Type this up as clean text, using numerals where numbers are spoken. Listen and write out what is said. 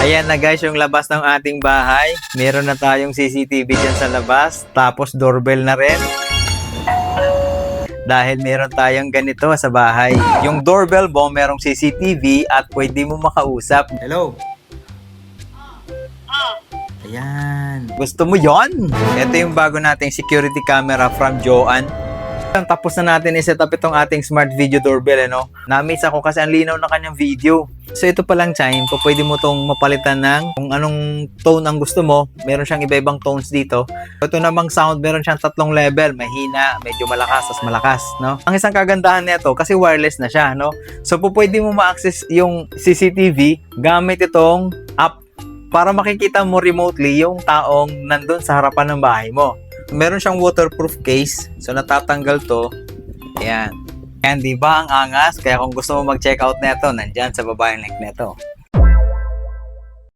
Ayan na guys, yung labas ng ating bahay. Meron na tayong CCTV dyan sa labas. Tapos doorbell na rin. Dahil meron tayong ganito sa bahay. Yung doorbell mo, merong CCTV at pwede mo makausap. Hello? Ayan. Gusto mo yon? Ito yung bago nating security camera from Joanne. Tapos na natin i-set up itong ating smart video doorbell, Na-miss ako kasi ang linaw ng kanyang video. So ito pa lang, Chime, pwede mo tong mapalitan ng kung anong tone ang gusto mo. Meron siyang iba-ibang tones dito. Ito namang sound, meron siyang 3 level. Mahina, medyo malakas, tas malakas, Ang isang kagandahan nito, kasi wireless na siya, So pwede mo ma-access yung CCTV gamit itong app para makikita mo remotely yung taong nandun sa harapan ng bahay mo. Meron siyang waterproof case. So, natatanggal to. Ayan. Ayan, di ba? Ang angas. Kaya kung gusto mo mag-check out nito, nandyan sa baba yung link nito.